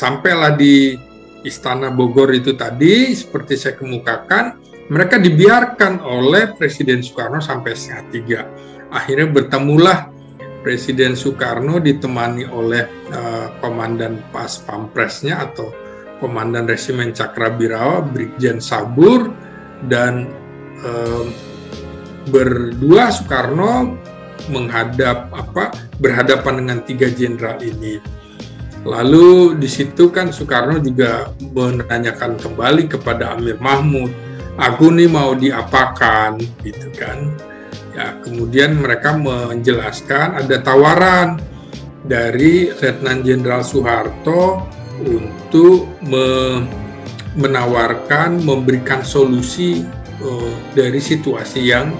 sampailah di Istana Bogor itu tadi, seperti saya kemukakan, mereka dibiarkan oleh Presiden Soekarno sampai 2:30. Akhirnya bertemulah Presiden Soekarno ditemani oleh Komandan Pas Pampresnya atau Komandan Resimen Cakrabirawa, Brigjen Sabur, dan berdua Soekarno berhadapan dengan 3 jenderal ini. Lalu di situ kan Soekarno juga menanyakan kembali kepada Amir Mahmud, aku nih mau diapakan, gitu kan. Ya, kemudian mereka menjelaskan ada tawaran dari Letnan Jenderal Soeharto untuk menawarkan, memberikan solusi dari situasi yang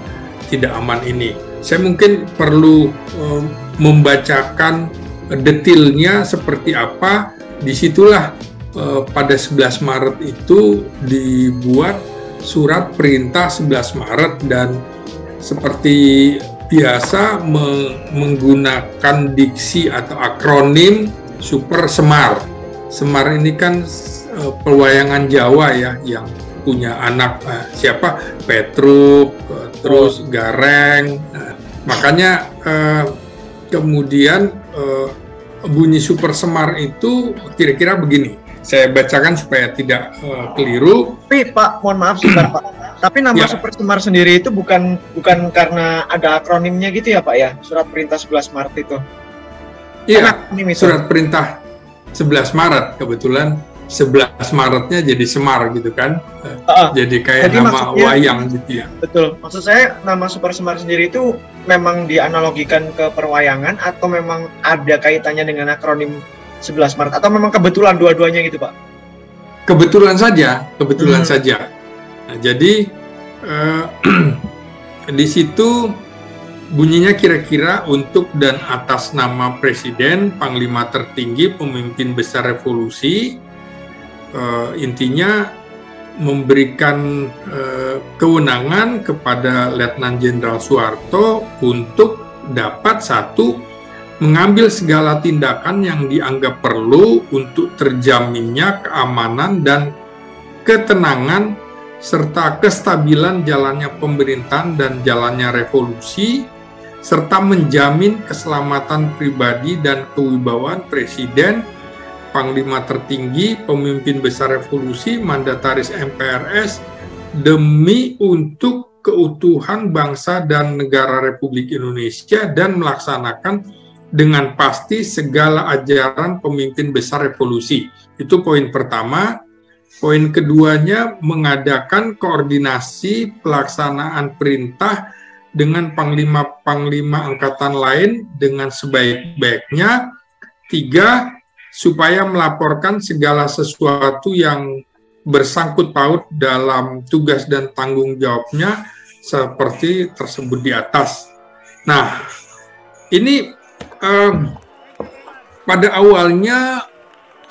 tidak aman ini. Saya mungkin perlu membacakan detailnya seperti apa. Disitulah pada 11 Maret itu dibuat surat perintah 11 Maret dan seperti biasa menggunakan diksi atau akronim Super Semar. Semar ini kan pewayangan Jawa ya, yang punya anak siapa? Petruk, terus Gareng. Makanya kemudian bunyi Super Semar itu kira-kira begini. Saya bacakan supaya tidak keliru. Tapi Pak, mohon maaf sebentar Pak. Tapi nama Super Semar sendiri itu bukan karena ada akronimnya gitu ya Pak ya? Surat perintah 11 Maret itu. Iya, surat perintah 11 Maret kebetulan 11 Maretnya jadi Semar gitu kan. Jadi kayak nama wayang gitu ya. Betul. Maksud saya nama Super Semar sendiri itu memang dianalogikan ke perwayangan atau memang ada kaitannya dengan akronim 11 Maret atau memang kebetulan dua-duanya gitu Pak? Kebetulan saja. Nah, jadi di situ bunyinya kira-kira untuk dan atas nama Presiden, Panglima tertinggi, pemimpin besar revolusi, intinya memberikan kewenangan kepada Letnan Jenderal Soeharto untuk dapat mengambil segala tindakan yang dianggap perlu untuk terjaminnya keamanan dan ketenangan serta kestabilan jalannya pemerintahan dan jalannya revolusi, serta menjamin keselamatan pribadi dan kewibawaan Presiden, Panglima tertinggi, pemimpin besar revolusi, mandataris MPRS, demi untuk keutuhan bangsa dan negara Republik Indonesia dan melaksanakan dengan pasti segala ajaran pemimpin besar revolusi. Itu poin pertama. Poin keduanya, mengadakan koordinasi pelaksanaan perintah dengan panglima-panglima angkatan lain dengan sebaik-baiknya. 3, supaya melaporkan segala sesuatu yang bersangkut paut dalam tugas dan tanggung jawabnya seperti tersebut di atas. Nah, ini pada awalnya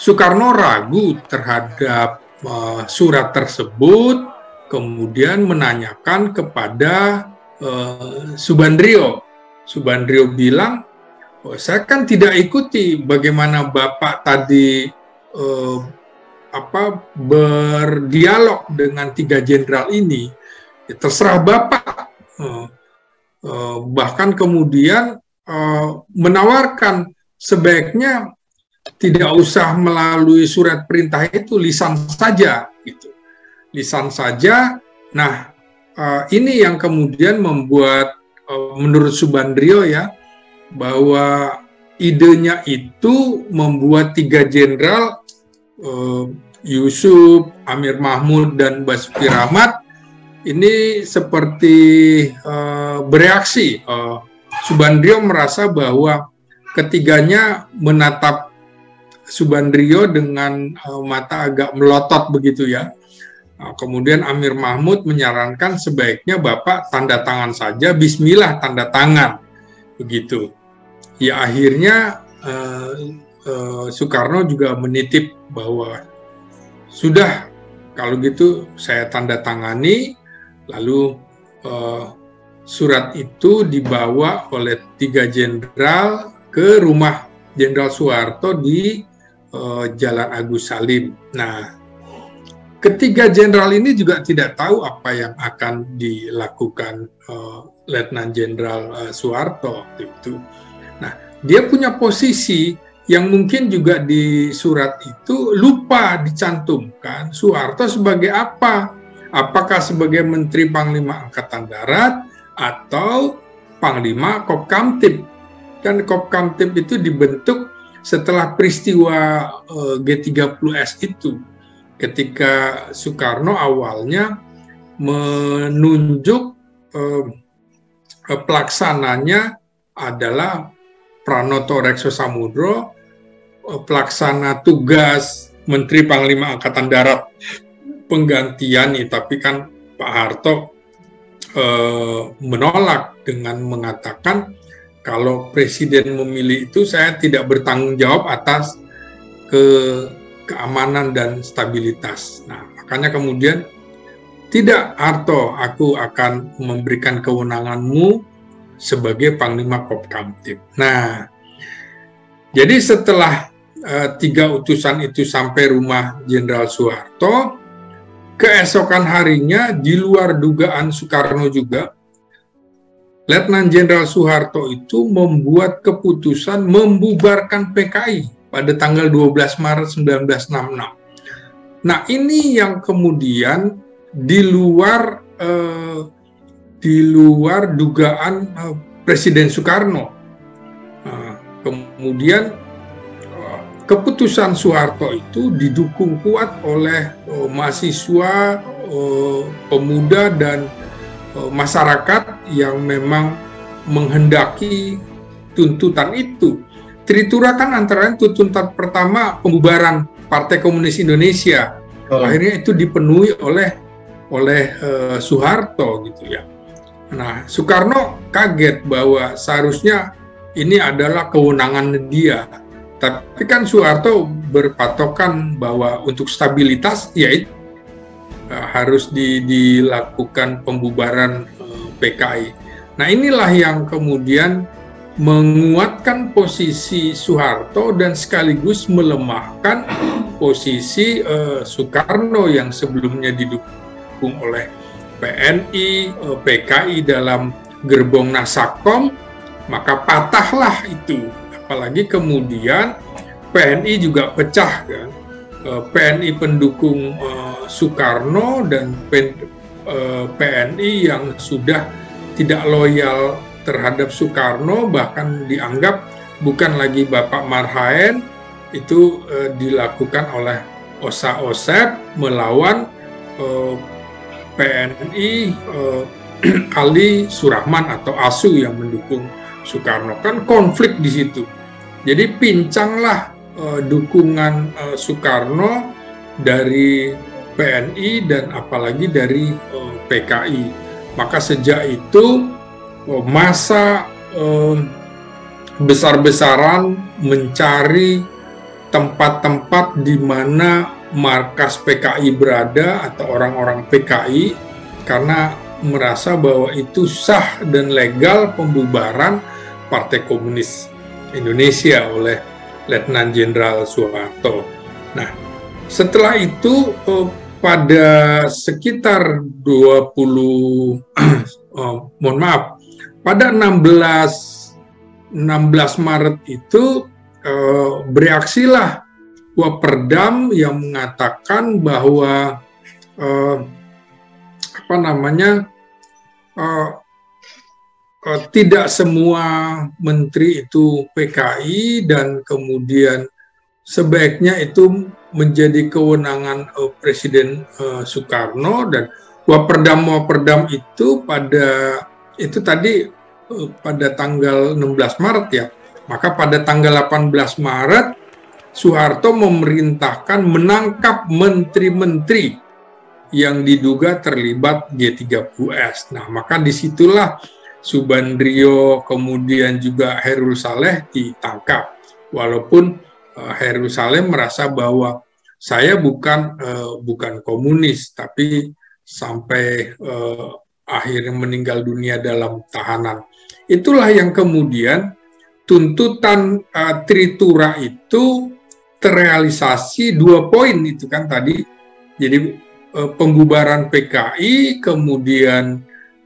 Soekarno ragu terhadap surat tersebut, kemudian menanyakan kepada Subandrio. Subandrio bilang, saya kan tidak ikuti bagaimana Bapak tadi berdialog dengan 3 jenderal ini. Ya, terserah Bapak. Bahkan kemudian menawarkan sebaiknya tidak usah melalui surat perintah itu, lisan saja gitu. Lisan saja. Nah, ini yang kemudian membuat menurut Subandrio ya, bahwa idenya itu membuat 3 jenderal Yusuf, Amir Mahmud, dan Basuki Rahmat ini seperti bereaksi. Subandrio merasa bahwa ketiganya menatap Subandrio dengan mata agak melotot begitu ya. Kemudian Amir Mahmud menyarankan sebaiknya Bapak tanda tangan saja, bismillah tanda tangan begitu. Ya akhirnya Soekarno juga menitip bahwa sudah kalau gitu saya tanda tangani, lalu surat itu dibawa oleh 3 jenderal ke rumah Jenderal Soeharto di Jalan Agus Salim. Nah, ketiga jenderal ini juga tidak tahu apa yang akan dilakukan Letnan Jenderal Soeharto waktu itu. Nah, dia punya posisi yang mungkin juga di surat itu lupa dicantumkan Soeharto sebagai apa? Apakah sebagai Menteri Panglima Angkatan Darat atau Panglima Kopkamtib? Kan Kopkamtib itu dibentuk setelah peristiwa G30S itu, ketika Soekarno awalnya menunjuk pelaksananya adalah Pranoto Rekso Samudro, pelaksana tugas Menteri Panglima Angkatan Darat penggantian, tapi kan Pak Harto menolak dengan mengatakan kalau presiden memilih itu saya tidak bertanggung jawab atas keamanan dan stabilitas. Nah, makanya kemudian tidak, Harto, aku akan memberikan kewenanganmu sebagai Panglima Kopkamtib. Nah, jadi setelah 3 utusan itu sampai rumah Jenderal Soeharto, keesokan harinya di luar dugaan Soekarno juga, Letnan Jenderal Soeharto itu membuat keputusan membubarkan PKI pada tanggal 12 Maret 1966. Nah, ini yang kemudian di luar dugaan Presiden Soekarno. Kemudian keputusan Soeharto itu didukung kuat oleh mahasiswa, pemuda, dan masyarakat yang memang menghendaki tuntutan itu. Tritura kan antara lain tuntutan pertama pembubaran Partai Komunis Indonesia. Akhirnya itu dipenuhi oleh Soeharto gitu ya. Nah, Soekarno kaget bahwa seharusnya ini adalah kewenangan dia. Tapi kan Soeharto berpatokan bahwa untuk stabilitas yaitu harus dilakukan pembubaran PKI. Nah, inilah yang kemudian menguatkan posisi Soeharto dan sekaligus melemahkan posisi Soekarno yang sebelumnya didukung oleh PNI, PKI dalam gerbong Nasakom, maka patahlah itu. Apalagi kemudian PNI juga pecah kan. PNI pendukung Soekarno dan PNI yang sudah tidak loyal terhadap Soekarno, bahkan dianggap bukan lagi Bapak Marhaen, itu dilakukan oleh Osa Osep melawan PNI Ali Surahman atau ASU yang mendukung Soekarno. Kan konflik di situ. Jadi pincanglah dukungan Soekarno dari PNI dan apalagi dari PKI. Maka sejak itu masa besar-besaran mencari tempat-tempat di mana markas PKI berada atau orang-orang PKI, karena merasa bahwa itu sah dan legal pembubaran Partai Komunis Indonesia oleh Letnan Jenderal Soeharto. Nah, setelah itu pada sekitar 16 Maret itu bereaksilah Waperdam yang mengatakan bahwa tidak semua menteri itu PKI dan kemudian sebaiknya itu menjadi kewenangan Presiden Soekarno. Dan Waperdam itu pada tanggal 16 Maret ya. Maka pada tanggal 18 Maret Soeharto memerintahkan menangkap menteri-menteri yang diduga terlibat G30S. Nah, maka disitulah Subandrio kemudian juga Hairul Saleh ditangkap. Walaupun Hairul Saleh merasa bahwa saya bukan komunis, tapi sampai akhirnya meninggal dunia dalam tahanan. Itulah yang kemudian tuntutan Tritura itu terrealisasi 2 poin itu kan tadi. Jadi pembubaran PKI, kemudian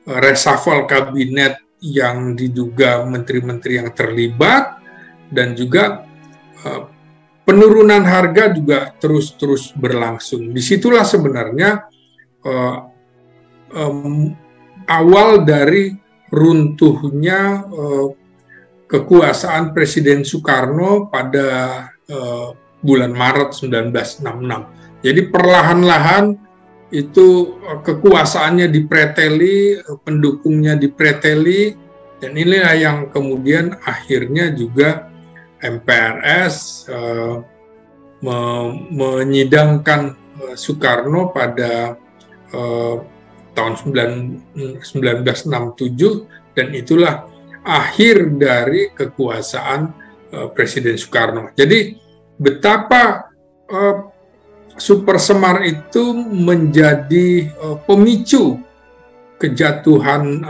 reshuffle kabinet yang diduga menteri-menteri yang terlibat, dan juga penurunan harga juga terus berlangsung. Disitulah sebenarnya awal dari runtuhnya kekuasaan Presiden Soekarno pada bulan Maret 1966. Jadi perlahan-lahan itu kekuasaannya dipreteli, pendukungnya dipreteli, dan inilah yang kemudian akhirnya juga MPRS menyidangkan Soekarno pada tahun 1967, dan itulah akhir dari kekuasaan Presiden Soekarno. Jadi betapa Super Semar itu menjadi pemicu kejatuhan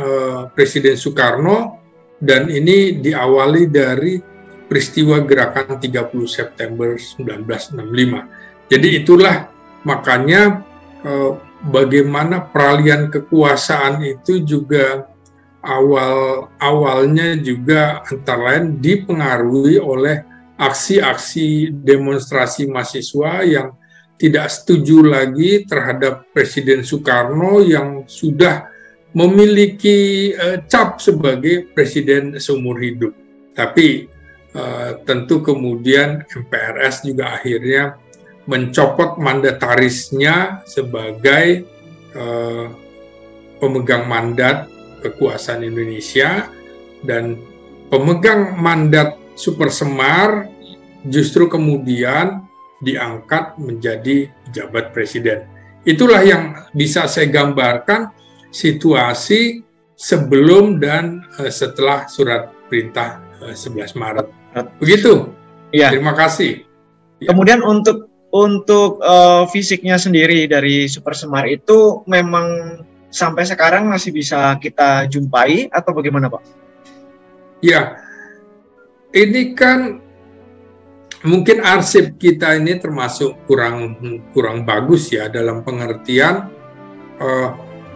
Presiden Soekarno, dan ini diawali dari peristiwa gerakan 30 September 1965. Jadi itulah makanya bagaimana peralihan kekuasaan itu juga awalnya juga antara lain dipengaruhi oleh aksi-aksi demonstrasi mahasiswa yang tidak setuju lagi terhadap Presiden Soekarno yang sudah memiliki cap sebagai presiden seumur hidup. Tapi tentu kemudian MPRS juga akhirnya mencopot mandatarisnya sebagai pemegang mandat kekuasaan Indonesia, dan pemegang mandat Super Semar justru kemudian diangkat menjadi pejabat presiden. Itulah yang bisa saya gambarkan situasi sebelum dan setelah surat perintah 11 Maret. Begitu. Ya. Terima kasih. Kemudian untuk fisiknya sendiri dari Super Semar itu memang sampai sekarang masih bisa kita jumpai atau bagaimana, Pak? Ya, ini kan mungkin arsip kita ini termasuk kurang bagus ya, dalam pengertian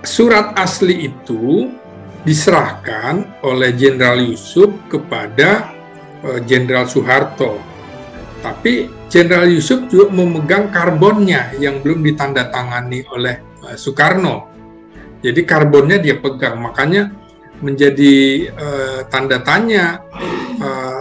surat asli itu diserahkan oleh Jenderal Yusuf kepada Jenderal Soeharto. Tapi Jenderal Yusuf juga memegang karbonnya yang belum ditandatangani oleh Soekarno. Jadi karbonnya dia pegang, makanya menjadi tanda tanya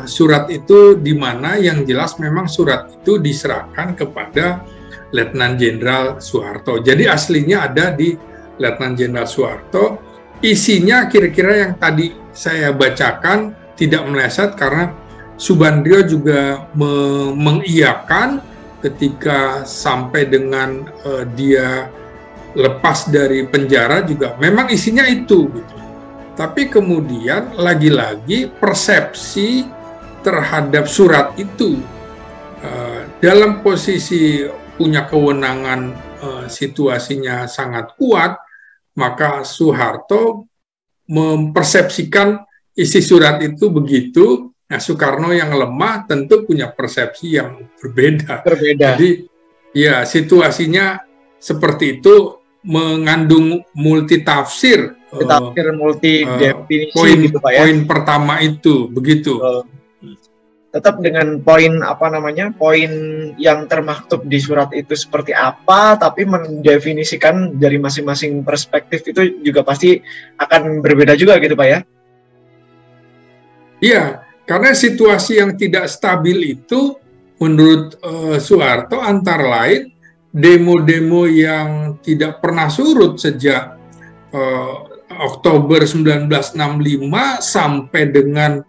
surat itu di mana. Yang jelas memang surat itu diserahkan kepada Letnan Jenderal Soeharto. Jadi aslinya ada di Letnan Jenderal Soeharto. Isinya kira-kira yang tadi saya bacakan, tidak meleset karena Subandrio juga mengiyakan ketika sampai dengan dia lepas dari penjara juga memang isinya itu gitu. Tapi kemudian lagi-lagi persepsi terhadap surat itu dalam posisi punya kewenangan, situasinya sangat kuat, maka Soeharto mempersepsikan isi surat itu begitu. Nah, Soekarno yang lemah tentu punya persepsi yang berbeda. Jadi ya situasinya seperti itu, mengandung multitafsir. Multi definisi poin, gitu, Pak, ya. Poin pertama itu begitu. Tetap dengan poin poin yang termaktub di surat itu seperti apa, tapi mendefinisikan dari masing-masing perspektif itu juga pasti akan berbeda juga gitu, Pak, ya. Iya, karena situasi yang tidak stabil itu menurut Soeharto antara lain demo-demo yang tidak pernah surut sejak Oktober 1965 sampai dengan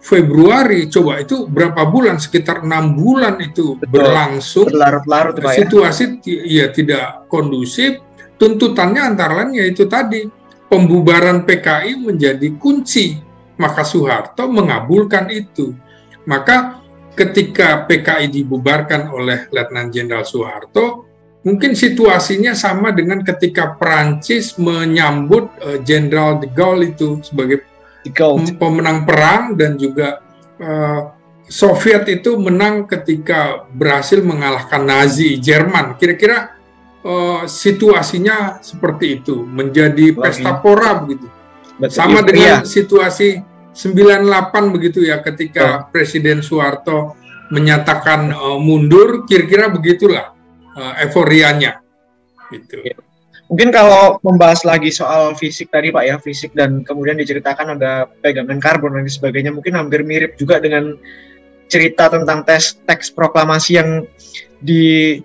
Februari, coba itu berapa bulan, sekitar 6 bulan itu berlangsung. Berlarut-larut, Pak, ya. Situasi ya tidak kondusif. Tuntutannya antara lain yaitu tadi pembubaran PKI menjadi kunci. Maka Soeharto mengabulkan itu. Maka ketika PKI dibubarkan oleh Letnan Jenderal Soeharto, mungkin situasinya sama dengan ketika Perancis menyambut Jenderal de Gaulle itu sebagai pemenang perang, dan juga Soviet itu menang ketika berhasil mengalahkan Nazi Jerman. Kira-kira situasinya seperti itu, menjadi pesta pora begitu. Sama dengan situasi 98 begitu ya, ketika Presiden Soeharto menyatakan mundur, kira-kira begitulah euforianya. Gitu. Mungkin kalau membahas lagi soal fisik tadi Pak ya, fisik dan kemudian diceritakan ada pegangan karbon dan sebagainya, mungkin hampir mirip juga dengan cerita tentang teks proklamasi yang di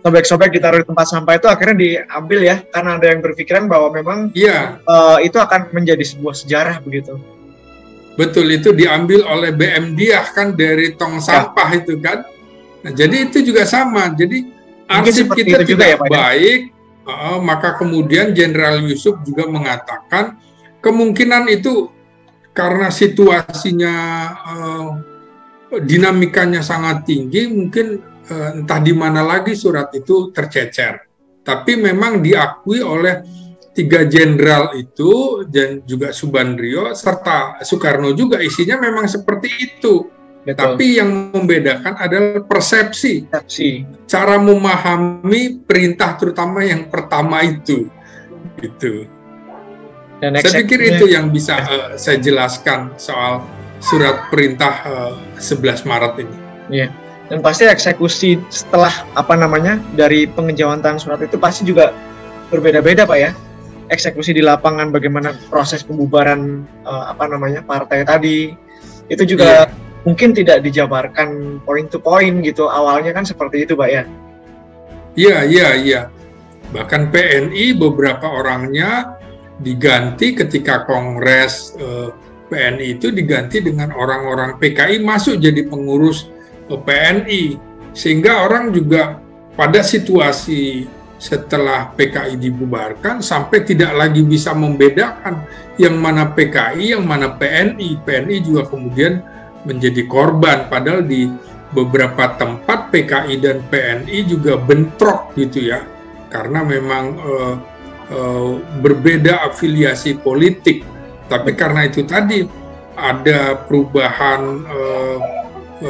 sobek-sobek ditaruh di tempat sampah itu akhirnya diambil ya, karena ada yang berpikiran bahwa memang itu akan menjadi sebuah sejarah begitu. Betul, itu diambil oleh BM Diah kan dari tong sampah itu kan. Nah, jadi itu juga sama. Jadi arsip kita tidak baik. Maka kemudian Jenderal Yusuf juga mengatakan kemungkinan itu karena situasinya dinamikanya sangat tinggi, mungkin entah di mana lagi surat itu tercecer. Tapi memang diakui oleh 3 jenderal itu dan juga Subandrio serta Soekarno juga isinya memang seperti itu. Betul. Tapi yang membedakan adalah persepsi, cara memahami perintah terutama yang pertama itu, gitu. Dan saya pikir itu yang bisa saya jelaskan soal surat perintah 11 Maret ini. Iya. Dan pasti eksekusi setelah dari pengejawantahan surat itu pasti juga berbeda-beda Pak ya. Eksekusi di lapangan, bagaimana proses pembubaran partai tadi itu juga mungkin tidak dijabarkan point to point gitu. Awalnya kan seperti itu, Pak ya? Iya. Bahkan PNI beberapa orangnya diganti ketika Kongres PNI itu diganti dengan orang-orang PKI masuk jadi pengurus PNI. Sehingga orang juga pada situasi setelah PKI dibubarkan sampai tidak lagi bisa membedakan yang mana PKI, yang mana PNI. PNI juga kemudian menjadi korban, padahal di beberapa tempat PKI dan PNI juga bentrok gitu ya, karena memang berbeda afiliasi politik. Tapi karena itu tadi ada perubahan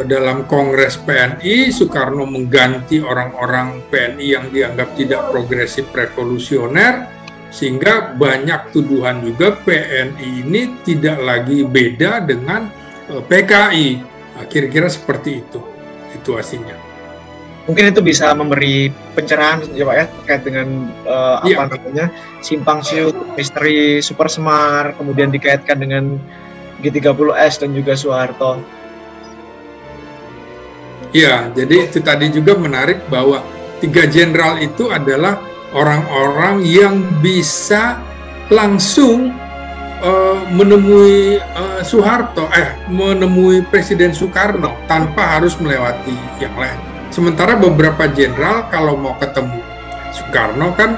dalam Kongres PNI, Soekarno mengganti orang-orang PNI yang dianggap tidak progresif revolusioner, sehingga banyak tuduhan juga PNI ini tidak lagi beda dengan PKI. Kira-kira seperti itu situasinya. Mungkin itu bisa memberi pencerahan ya Pak ya, terkait dengan simpang siur misteri Super Semar, kemudian dikaitkan dengan G30S dan juga Soeharto. Ya, jadi itu tadi juga menarik bahwa 3 jenderal itu adalah orang-orang yang bisa langsung menemui Soeharto, menemui Presiden Soekarno tanpa harus melewati yang lain. Sementara beberapa jenderal kalau mau ketemu Soekarno kan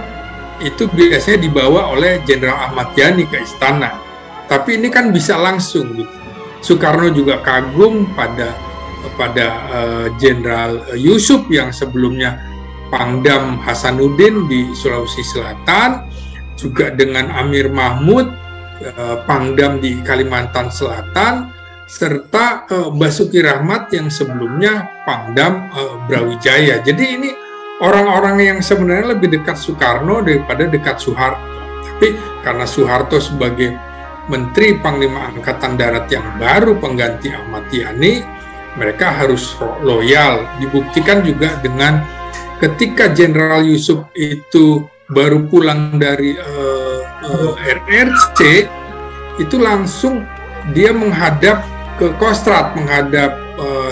itu biasanya dibawa oleh Jenderal Ahmad Yani ke istana. Tapi ini kan bisa langsung gitu. Soekarno juga kagum pada Jenderal Yusuf yang sebelumnya Pangdam Hasanuddin di Sulawesi Selatan, juga dengan Amir Mahmud Pangdam di Kalimantan Selatan, serta Basuki Rahmat yang sebelumnya Pangdam Brawijaya. Jadi ini orang-orang yang sebenarnya lebih dekat Soekarno daripada dekat Soeharto. Tapi karena Soeharto sebagai Menteri Panglima Angkatan Darat yang baru pengganti Ahmad Yani, mereka harus loyal. Dibuktikan juga dengan ketika Jenderal Yusuf itu baru pulang dari RRC, itu langsung dia menghadap ke Kostrad, menghadap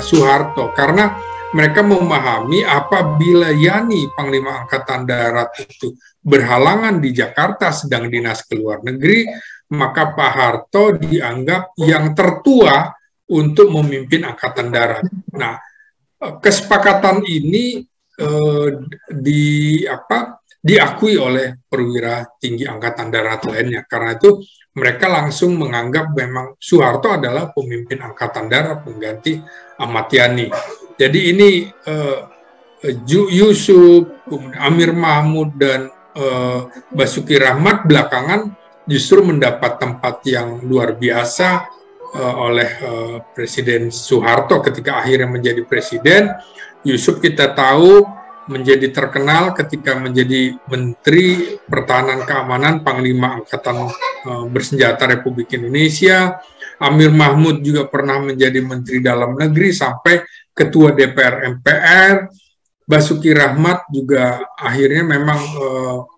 Soeharto, karena mereka memahami apabila Yani Panglima Angkatan Darat itu berhalangan di Jakarta sedang dinas ke luar negeri, maka Pak Harto dianggap yang tertua untuk memimpin Angkatan Darat. Nah, kesepakatan ini diakui oleh perwira tinggi Angkatan Darat lainnya. Karena itu mereka langsung menganggap memang Soeharto adalah pemimpin Angkatan Darat pengganti Ahmad Yani. Jadi ini Yusuf, Amir Mahmud dan Basuki Rahmat belakangan justru mendapat tempat yang luar biasa oleh Presiden Soeharto ketika akhirnya menjadi presiden. Yusuf kita tahu menjadi terkenal ketika menjadi Menteri Pertahanan Keamanan Panglima Angkatan Bersenjata Republik Indonesia. Amir Mahmud juga pernah menjadi Menteri Dalam Negeri sampai Ketua DPR MPR. Basuki Rahmat juga akhirnya memang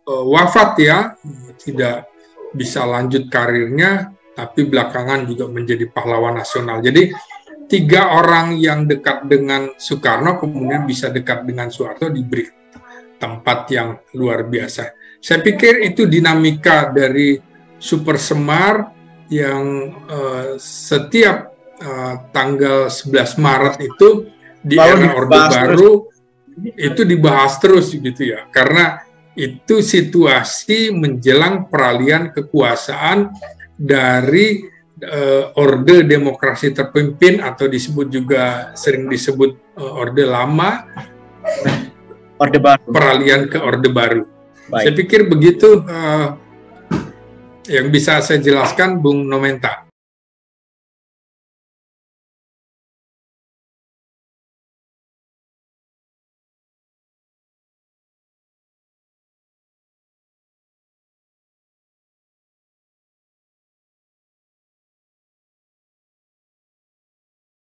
wafat ya, tidak bisa lanjut karirnya, tapi belakangan juga menjadi pahlawan nasional. Jadi 3 orang yang dekat dengan Soekarno kemudian bisa dekat dengan Soeharto diberi tempat yang luar biasa. Saya pikir itu dinamika dari Super Semar yang setiap tanggal 11 Maret itu di era Orde Baru itu dibahas terus gitu ya, karena itu situasi menjelang peralihan kekuasaan dari Orde Demokrasi Terpimpin atau disebut juga sering disebut Orde Lama, Orde Baru, peralihan ke Orde Baru. Baik. Saya pikir begitu yang bisa saya jelaskan, Bung Nomenta.